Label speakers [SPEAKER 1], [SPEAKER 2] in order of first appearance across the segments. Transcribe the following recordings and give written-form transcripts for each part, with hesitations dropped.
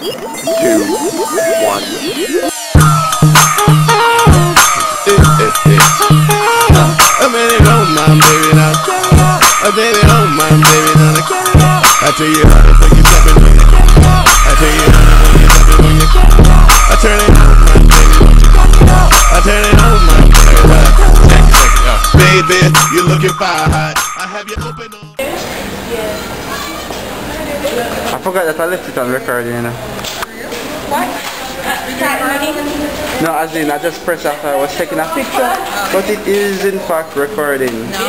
[SPEAKER 1] baby, don't mind, baby, now. Baby, don't mind, baby, now. I tell you how the fuck you steppin' when you. I tell you how the fuck you steppin' when you. I turn it on, my baby, won't you? I turn it on, my baby. Baby, you looking fire hot. I have you open on.
[SPEAKER 2] I forgot that I left it on recording, you know.
[SPEAKER 3] What?
[SPEAKER 2] No, as in I just pressed after I was taking a picture, but it is in fact recording.
[SPEAKER 3] No?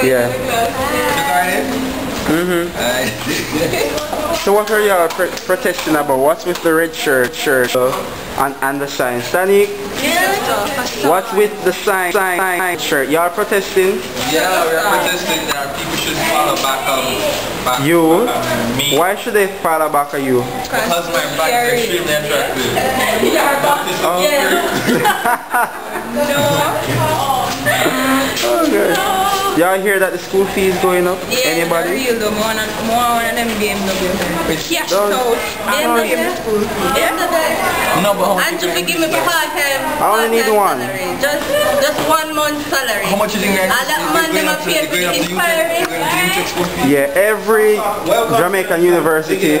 [SPEAKER 2] Yeah.
[SPEAKER 4] Recording?
[SPEAKER 2] So what are y'all protesting about? What's with the red shirt and the sign? Stanik? What's with the sign shirt? Y'all protesting?
[SPEAKER 4] Yeah, we are protesting that people should follow back
[SPEAKER 2] you?
[SPEAKER 4] Me.
[SPEAKER 2] Why should they follow back on you?
[SPEAKER 4] Because my back is extremely attractive.
[SPEAKER 2] Okay. Y'all hear that the school fee is going up? Anybody?
[SPEAKER 3] Yeah, real though. More one of them BMW. Cash out.
[SPEAKER 4] No, but
[SPEAKER 3] and to give me part-time.
[SPEAKER 2] I only need one.
[SPEAKER 3] Just 1 month salary.
[SPEAKER 4] how much is in there?
[SPEAKER 3] All that man them up here for the inspiring.
[SPEAKER 2] Yeah, every Jamaican university is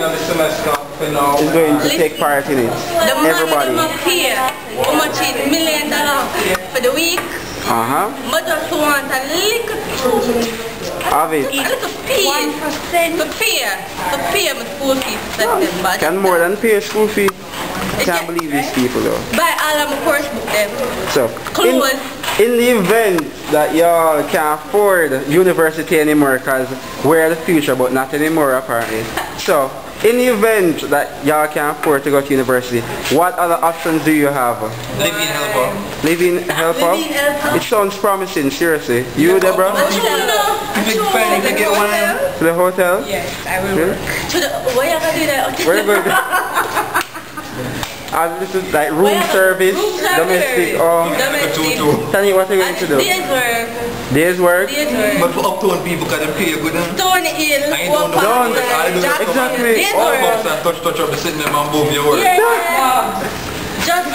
[SPEAKER 2] going to take part in it.
[SPEAKER 3] The man
[SPEAKER 2] Everybody.
[SPEAKER 3] them up here, how much is $1 million for the week? But just want a little
[SPEAKER 2] Have it.
[SPEAKER 3] a little pay. 1% to pay my school fees for September.
[SPEAKER 2] Can more than pay school fee. Can't believe these people though.
[SPEAKER 3] Buy all of my course book them.
[SPEAKER 2] So,
[SPEAKER 3] Clothes.
[SPEAKER 2] in the event that y'all can't afford university anymore, because we're the future but not anymore apparently. So, in the event that y'all can't afford to go to university, what other options do you have?
[SPEAKER 4] Living helper.
[SPEAKER 2] Living helper? It sounds promising, seriously. You, Deborah?
[SPEAKER 4] If you find if you get one.
[SPEAKER 2] To the hotel?
[SPEAKER 3] Yes, I will work. To the, where you gonna do that?
[SPEAKER 2] Where you going? This is like room service, domestic, or... Tani, what are you going to do?
[SPEAKER 3] Day's work.
[SPEAKER 2] Day's work?
[SPEAKER 3] Day's work.
[SPEAKER 4] But for uptown people can pay good.
[SPEAKER 3] Tony Hill.
[SPEAKER 4] I don't know.
[SPEAKER 2] Don't.
[SPEAKER 4] Exactly.
[SPEAKER 3] Day's
[SPEAKER 4] All
[SPEAKER 3] work.
[SPEAKER 4] box and touch up the sitting them and move your work.
[SPEAKER 3] Yeah. Just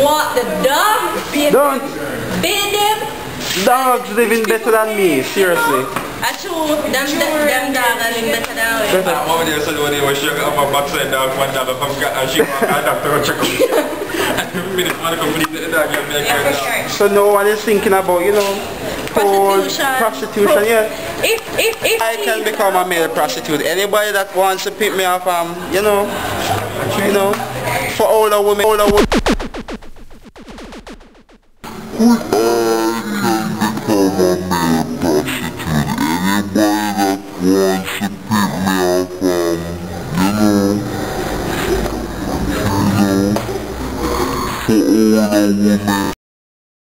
[SPEAKER 3] what the dog?
[SPEAKER 2] Don't.
[SPEAKER 3] Pay them.
[SPEAKER 2] Dogs living better than me, seriously.
[SPEAKER 3] I true. Them dogs are living better than we.
[SPEAKER 4] Mama there said when they were showing up a backside dog one dog and she walked out after a check up. And minute man complete the dog and make her dog.
[SPEAKER 2] So no one is thinking about, you know, prostitution, yeah.
[SPEAKER 3] If
[SPEAKER 2] I can become a male prostitute. Anybody that wants to pick me up, you know, for older women.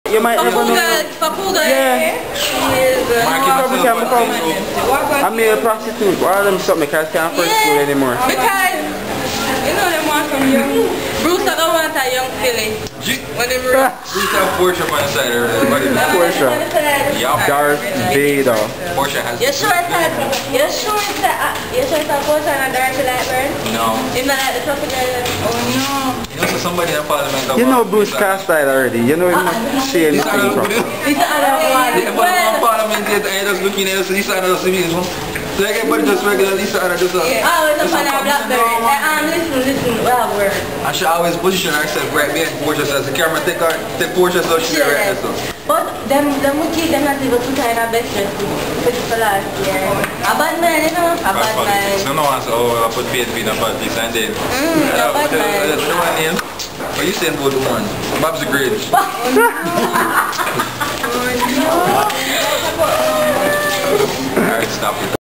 [SPEAKER 2] You might never know. Yeah. I'm a prostitute. Why are them something? Because I can't afford school anymore.
[SPEAKER 3] Because, you know them want some young. Bruce I don't want a young filly. When they were...
[SPEAKER 4] Bruce have Porsche on the side of everybody.
[SPEAKER 2] Porsche.
[SPEAKER 4] Yup.
[SPEAKER 2] Darth Vader.
[SPEAKER 4] Porsche has...
[SPEAKER 3] You sure it's a Porsche and a Darth Lightburn?
[SPEAKER 4] No.
[SPEAKER 3] Isn't that the top of the... Oh no.
[SPEAKER 4] You know, so somebody in Parliament...
[SPEAKER 2] You know Bruce cast style already. You know him not saying anything from.
[SPEAKER 3] It's the other one.
[SPEAKER 4] Parliament is just looking at us and he's not us. So everybody just regularly just
[SPEAKER 3] it's a fan of Blackberry. Listen, well, word.
[SPEAKER 4] I should always position ourselves right behind Porsche as the camera take Porsche so she right there.
[SPEAKER 3] But them would keep them not even put her in a best dress for last year. A bad man, you know? A bad man.
[SPEAKER 4] So no one says, oh, I put PSP in a bad piece and then...
[SPEAKER 3] A bad man.
[SPEAKER 4] What are you saying about the one? Bob's the Grinch. Alright, stop it.